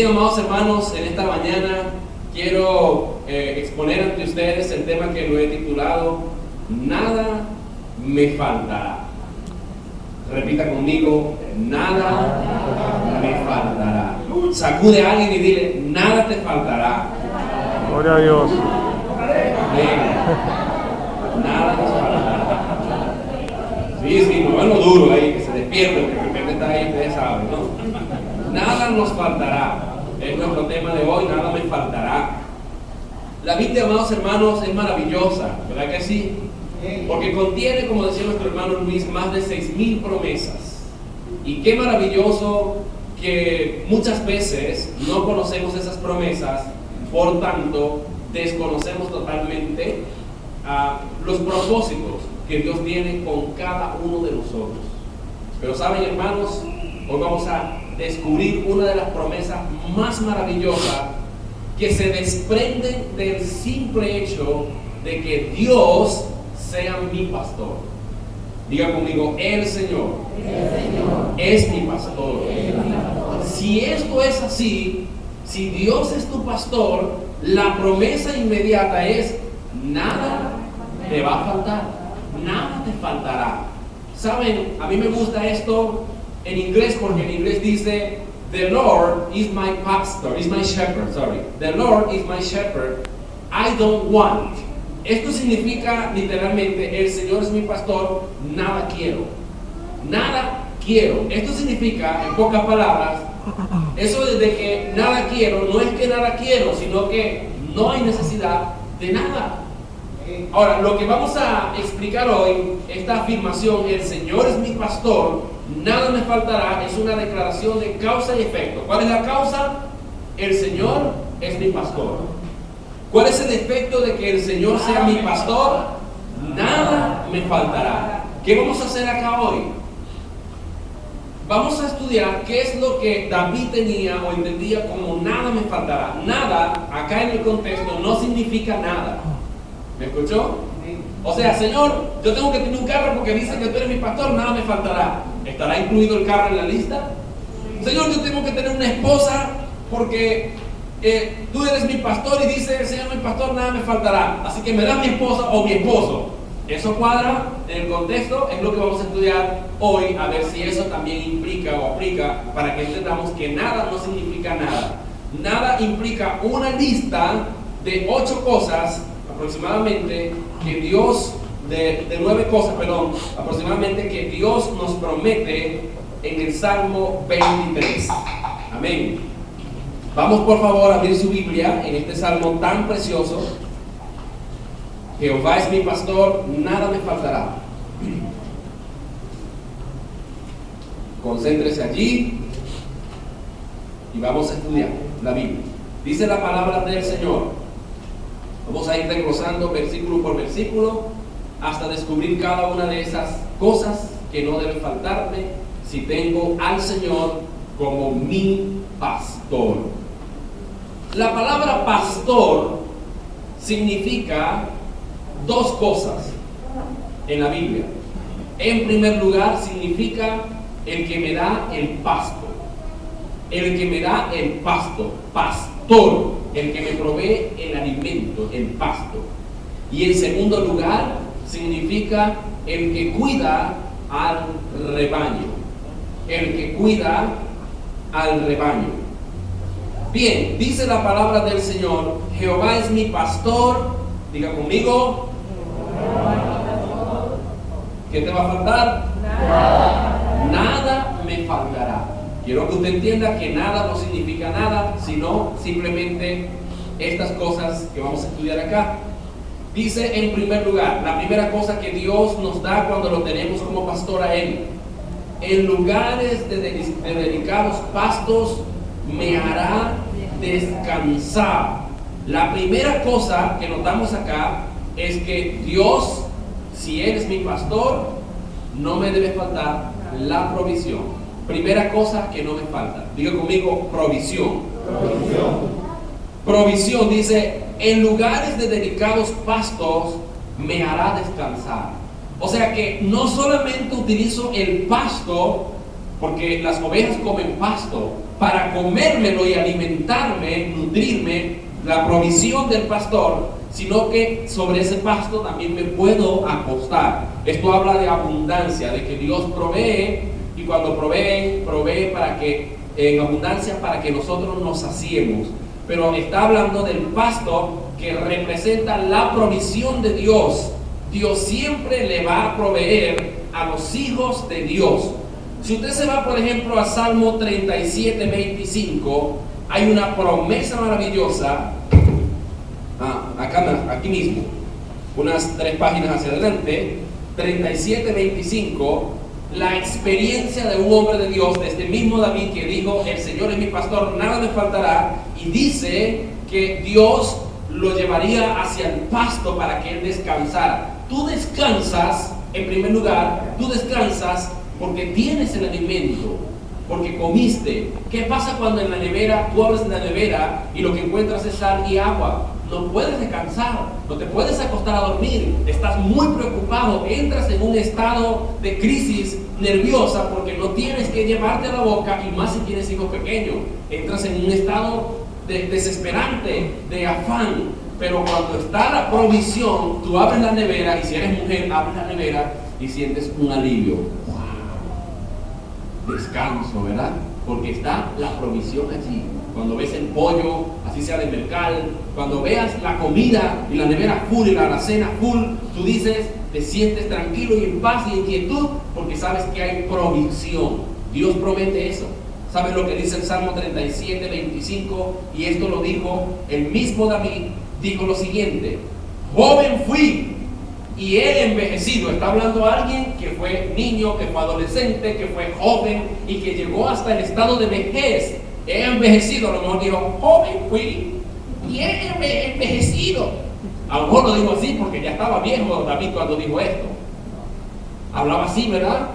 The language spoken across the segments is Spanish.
Amados hermanos, en esta mañana quiero exponer ante ustedes el tema que lo he titulado Nada me faltará. Repita conmigo, nada me faltará. Sacude a alguien y dile, nada te faltará. Gloria a Dios. Amén. Nada te faltará. Sí, no es lo duro ahí, que se despierte, porque de repente está ahí, ustedes saben, ¿no? Nada nos faltará. Es nuestro tema de hoy, nada me faltará. La Biblia, amados hermanos, es maravillosa, ¿verdad que sí? Porque contiene, como decía nuestro hermano Luis, más de 6,000 promesas. Y qué maravilloso que muchas veces no conocemos esas promesas, por tanto, desconocemos totalmente los propósitos que Dios tiene con cada uno de nosotros. Pero saben, hermanos, hoy vamos a descubrir una de las promesas más maravillosas que se desprenden del simple hecho de que Dios sea mi pastor. Diga conmigo, el Señor es mi pastor. Si esto es así, si Dios es tu pastor, la promesa inmediata es: nada te va a faltar, nada te faltará. Saben, a mí me gusta esto en inglés, porque en inglés dice The Lord is my pastor, is my shepherd, sorry. The Lord is my shepherd, I don't want. Esto significa literalmente, el Señor es mi pastor, nada quiero. Nada quiero. Esto significa, en pocas palabras, eso de que nada quiero, no es que nada quiero, sino que no hay necesidad de nada. Ahora, lo que vamos a explicar hoy, esta afirmación, el Señor es mi pastor, nada me faltará, es una declaración de causa y efecto. ¿Cuál es la causa? El Señor es mi pastor. ¿Cuál es el efecto de que el Señor sea mi pastor? Nada me faltará. ¿Qué vamos a hacer acá hoy? Vamos a estudiar qué es lo que David tenía o entendía como nada me faltará. Nada, acá en el contexto, no significa nada. ¿Me escuchó? O sea, Señor, yo tengo que tener un carro porque dice que tú eres mi pastor, nada me faltará. ¿Estará incluido el carro en la lista? Señor, yo tengo que tener una esposa porque tú eres mi pastor y dice el Señor mi pastor, nada me faltará. Así que me das mi esposa o mi esposo. Eso cuadra en el contexto, es lo que vamos a estudiar hoy, a ver si eso también implica o aplica, para que entendamos que nada no significa nada. Nada implica una lista de 8 cosas aproximadamente que Dios, de 9 cosas, perdón, aproximadamente que Dios nos promete en el Salmo 23. Amén. Vamos por favor a abrir su Biblia en este Salmo tan precioso. Jehová es mi pastor, nada me faltará. Concéntrese allí y vamos a estudiar la Biblia. Dice la palabra del Señor. Vamos a ir desglosando versículo por versículo hasta descubrir cada una de esas cosas que no deben faltarme si tengo al Señor como mi pastor. La palabra pastor significa 2 cosas en la Biblia. En primer lugar, significa el que me da el pasto. El que me da el pasto, pastor, el que me provee el alimento, el pasto. Y en segundo lugar, significa el que cuida al rebaño. El que cuida al rebaño. Bien, dice la palabra del Señor, Jehová es mi pastor. Diga conmigo. ¿Qué te va a faltar? Nada me faltará. Quiero que usted entienda que nada no significa nada, sino simplemente estas cosas que vamos a estudiar acá. Dice en primer lugar, la primera cosa que Dios nos da cuando lo tenemos como pastor a Él: en lugares de delicados pastos me hará descansar. La primera cosa que notamos acá es que Dios, si Él es mi pastor, no me debe faltar la provisión. Primera cosa que no me falta. Diga conmigo, provisión. Provisión, dice, en lugares de delicados pastos me hará descansar. O sea que no solamente utilizo el pasto porque las ovejas comen pasto. Para comérmelo y alimentarme, nutrirme, la provisión del pastor, sino que sobre ese pasto también me puedo acostar. Esto habla de abundancia, de que Dios provee, y cuando provee para que, en abundancia, para que nosotros nos saciemos. Pero está hablando del pasto que representa la provisión de Dios. Dios siempre le va a proveer a los hijos de Dios. Si usted se va, por ejemplo, a Salmo 37, 25, hay una promesa maravillosa. Aquí mismo, unas 3 páginas hacia adelante, 37, 25, la experiencia de un hombre de Dios, de este mismo David, que dijo: el Señor es mi pastor, nada me faltará, y dice que Dios lo llevaría hacia el pasto para que él descansara. Tú descansas, en primer lugar, tú descansas porque tienes el alimento, porque comiste. ¿Qué pasa cuando en la nevera, tú abres la nevera y lo que encuentras es sal y agua? No puedes descansar, no te puedes acostar a dormir, estás muy preocupado, entras en un estado de crisis nerviosa porque no tienes que llevarte a la boca, y más si tienes hijos pequeños, entras en un estado desesperante, de afán. Pero cuando está la provisión, tú abres la nevera, y si eres mujer, abres la nevera y sientes un alivio. ¡Wow! Descanso, ¿verdad? Porque está la provisión allí. Cuando ves el pollo, así sea de mercado, cuando veas la comida y la nevera full y la alacena full, tú dices, te sientes tranquilo y en paz y en quietud, porque sabes que hay provisión. Dios promete eso. ¿Sabes lo que dice el Salmo 37, 25? Y esto lo dijo el mismo David. Dijo lo siguiente: joven fui y he envejecido. Está hablando a alguien que fue niño, que fue adolescente, que fue joven y que llegó hasta el estado de vejez. He envejecido. A lo mejor dijo: joven fui y he envejecido. A lo mejor lo dijo así porque ya estaba viejo David cuando dijo esto. Hablaba así, ¿verdad?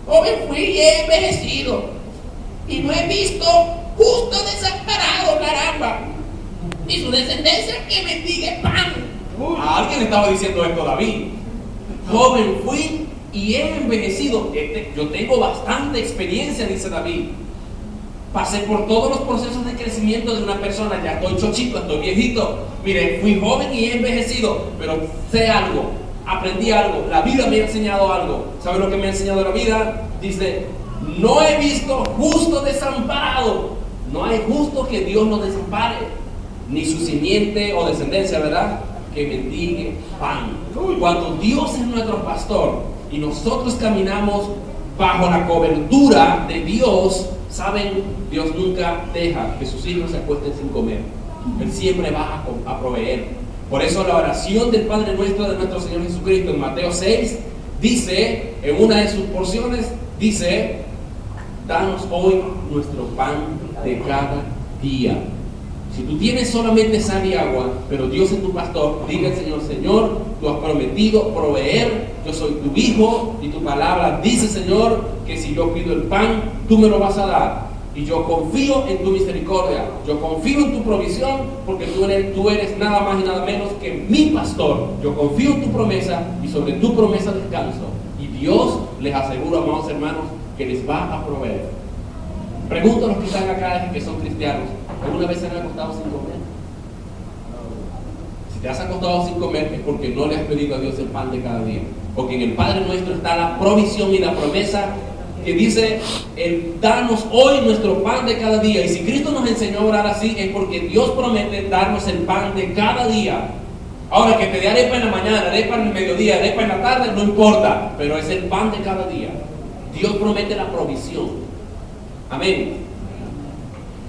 Joven fui y he envejecido, y no he visto justo desamparado, caramba, ni su descendencia que mendigue pan. A alguien le estaba diciendo esto a David. Joven fui y he envejecido. Yo tengo bastante experiencia, dice David. Pasé por todos los procesos de crecimiento de una persona. Ya estoy chochito, estoy viejito. Mire, fui joven y he envejecido, pero sé algo, aprendí algo, la vida me ha enseñado algo. ¿Sabe lo que me ha enseñado la vida? Dice: no he visto justo desamparado. No hay justo que Dios no desampare, ni su simiente o descendencia, ¿verdad?, que mendigue pan. Cuando Dios es nuestro pastor y nosotros caminamos bajo la cobertura de Dios, ¿saben? Dios nunca deja que sus hijos se acuesten sin comer. Él siempre va a proveer. Por eso la oración del Padre Nuestro de nuestro Señor Jesucristo en Mateo 6 dice, en una de sus porciones, dice: danos hoy nuestro pan de cada día. Si tú tienes solamente sal y agua, pero Dios es tu pastor, diga al Señor: Señor, tú has prometido proveer, yo soy tu hijo, y tu palabra dice, Señor, que si yo pido el pan, tú me lo vas a dar. Y yo confío en tu misericordia, yo confío en tu provisión, porque tú eres nada más y nada menos que mi pastor. Yo confío en tu promesa, y sobre tu promesa descanso. Y Dios les aseguro, amados hermanos, que les va a proveer. Pregunto a los que están acá, que son cristianos: ¿alguna vez se han acostado sin comer? Si te has acostado sin comer es porque no le has pedido a Dios el pan de cada día. Porque en el Padre Nuestro está la provisión y la promesa que dice: danos hoy nuestro pan de cada día. Y si Cristo nos enseñó a orar así, es porque Dios promete darnos el pan de cada día. Ahora, que te dé arepa en la mañana, arepa en el mediodía, arepa en la tarde, no importa, pero es el pan de cada día. Dios promete la provisión. Amén.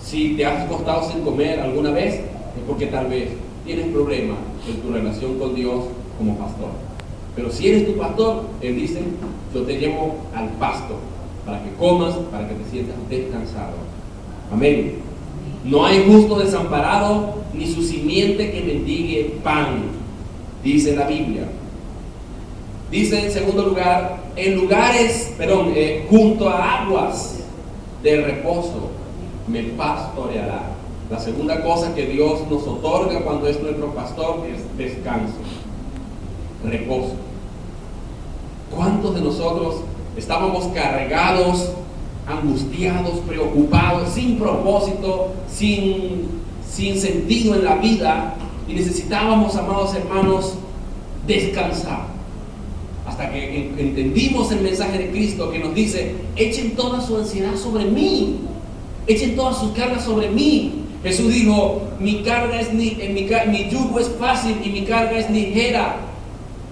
Si te has acostado sin comer alguna vez, es porque tal vez tienes problemas en tu relación con Dios como pastor. Pero si eres tu pastor, Él dice: yo te llevo al pasto para que comas, para que te sientas descansado. Amén. No hay justo desamparado, ni su simiente que mendigue pan, dice la Biblia. Dice en segundo lugar, junto a aguas de reposo me pastoreará. La segunda cosa que Dios nos otorga cuando es nuestro pastor es descanso, reposo. ¿Cuántos de nosotros estábamos cargados angustiados, preocupados, sin propósito, sin sentido en la vida, y necesitábamos, amados hermanos, descansar. Hasta que entendimos el mensaje de Cristo que nos dice: echen toda su ansiedad sobre mí, echen todas sus cargas sobre mí. Jesús dijo: mi yugo es fácil y mi carga es ligera.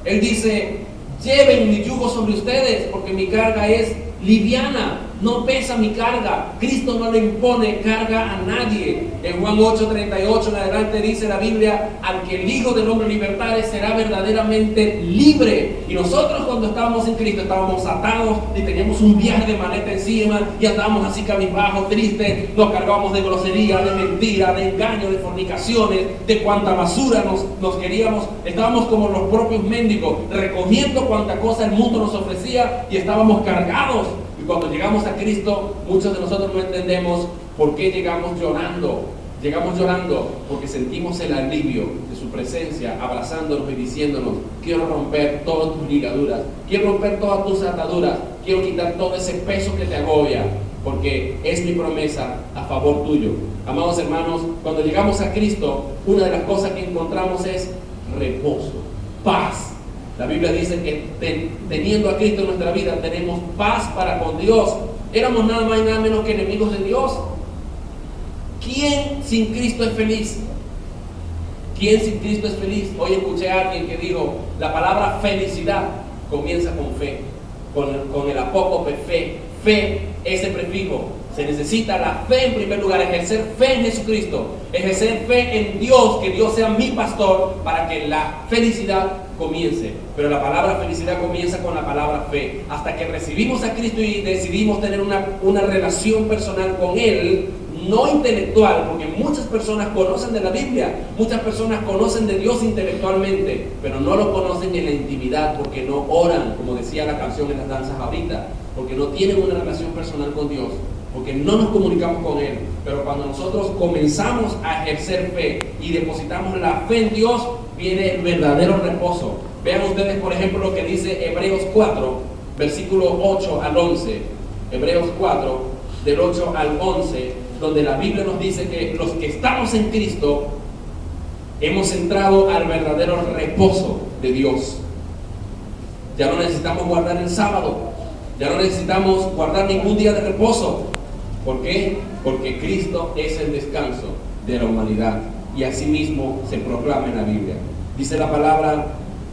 Él dice: lleven mi yugo sobre ustedes, porque mi carga es liviana, no pesa mi carga. Cristo no le impone carga a nadie. En Juan 8:38 en adelante dice la Biblia: al que el Hijo del Hombre libertare será verdaderamente libre. Y nosotros, cuando estábamos en Cristo, estábamos atados y teníamos un viaje de maleta encima y andábamos así cabizbajos, tristes, nos cargábamos de grosería, de mentira, de engaño, de fornicaciones, de cuanta basura nos queríamos. Estábamos como los propios mendigos, recogiendo cuanta cosa el mundo nos ofrecía, y estábamos cargados. Y cuando llegamos a Cristo, muchos de nosotros no entendemos por qué llegamos llorando. Llegamos llorando porque sentimos el alivio de su presencia, abrazándonos y diciéndonos: quiero romper todas tus ligaduras, quiero romper todas tus ataduras, quiero quitar todo ese peso que te agobia, porque es mi promesa a favor tuyo. Amados hermanos, cuando llegamos a Cristo, una de las cosas que encontramos es reposo, paz. La Biblia dice que teniendo a Cristo en nuestra vida, tenemos paz para con Dios. Éramos nada más y nada menos que enemigos de Dios. ¿Quién sin Cristo es feliz? ¿Quién sin Cristo es feliz? Hoy escuché a alguien que dijo: la palabra felicidad comienza con fe, con el apócope fe. Fe, ese prefijo. Se necesita la fe en primer lugar, ejercer fe en Jesucristo, ejercer fe en Dios, que Dios sea mi pastor, para que la felicidad comience. Pero la palabra felicidad comienza con la palabra fe. Hasta que recibimos a Cristo y decidimos tener una relación personal con Él, no intelectual, porque muchas personas conocen de la Biblia, muchas personas conocen de Dios intelectualmente, pero no lo conocen en la intimidad, porque no oran, como decía la canción en las danzas ahorita, porque no tienen una relación personal con Dios, porque no nos comunicamos con Él. Pero cuando nosotros comenzamos a ejercer fe y depositamos la fe en Dios, viene el verdadero reposo. Vean ustedes, por ejemplo, lo que dice Hebreos 4, versículo 8 al 11. Hebreos 4, del 8 al 11, donde la Biblia nos dice que los que estamos en Cristo hemos entrado al verdadero reposo de Dios. Ya no necesitamos guardar el sábado, ya no necesitamos guardar ningún día de reposo. ¿Por qué? Porque Cristo es el descanso de la humanidad, y así mismo se proclama en la Biblia. Dice la palabra: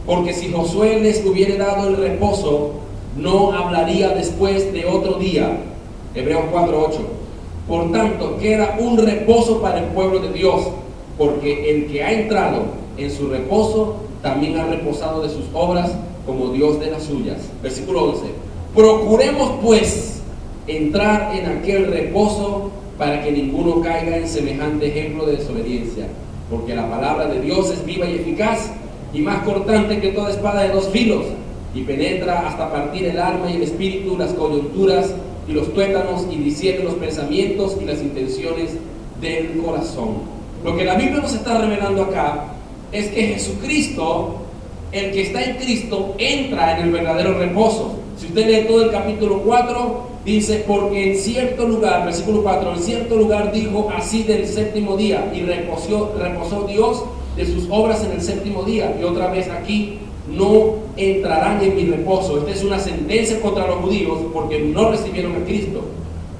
porque si Josué les hubiera dado el reposo, no hablaría después de otro día. Hebreos 4:8. Por tanto, queda un reposo para el pueblo de Dios, porque el que ha entrado en su reposo también ha reposado de sus obras, como Dios de las suyas. Versículo 11. Procuremos pues entrar en aquel reposo, para que ninguno caiga en semejante ejemplo de desobediencia, porque la palabra de Dios es viva y eficaz, y más cortante que toda espada de dos filos, y penetra hasta partir el alma y el espíritu, las coyunturas y los tuétanos, y discierne los pensamientos y las intenciones del corazón. Lo que la Biblia nos está revelando acá es que Jesucristo, el que está en Cristo, entra en el verdadero reposo. Si usted lee todo el capítulo 4, dice: porque en cierto lugar, versículo 4, en cierto lugar dijo así del séptimo día, y reposó Dios de sus obras en el séptimo día. Y otra vez aquí: no entrarán en mi reposo. Esta es una sentencia contra los judíos, porque no recibieron a Cristo.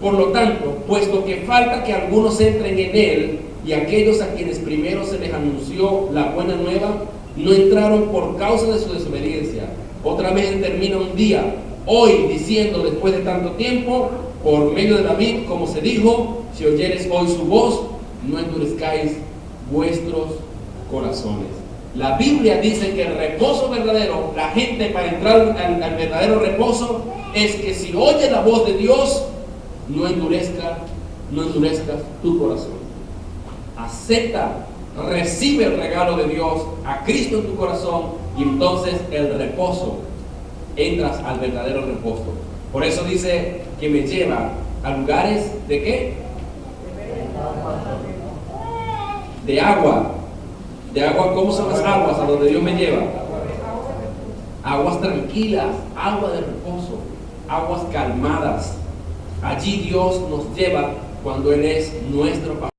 Por lo tanto, puesto que falta que algunos entren en Él, y aquellos a quienes primero se les anunció la buena nueva no entraron por causa de su desobediencia. Otra vez termina un día, hoy, diciendo, después de tanto tiempo, por medio de David, como se dijo: si oyeres hoy su voz, no endurezcáis vuestros corazones. La Biblia dice que el reposo verdadero, la gente para entrar al verdadero reposo, es que si oye la voz de Dios, no endurezcas tu corazón. Acepta, recibe el regalo de Dios, a Cristo en tu corazón, y entonces el reposo, entras al verdadero reposo. Por eso dice que me lleva a lugares ¿de qué? De agua. De agua. ¿Cómo son las aguas a donde Dios me lleva? Aguas tranquilas, agua de reposo, aguas calmadas, Allí Dios nos lleva cuando Él es nuestro papá.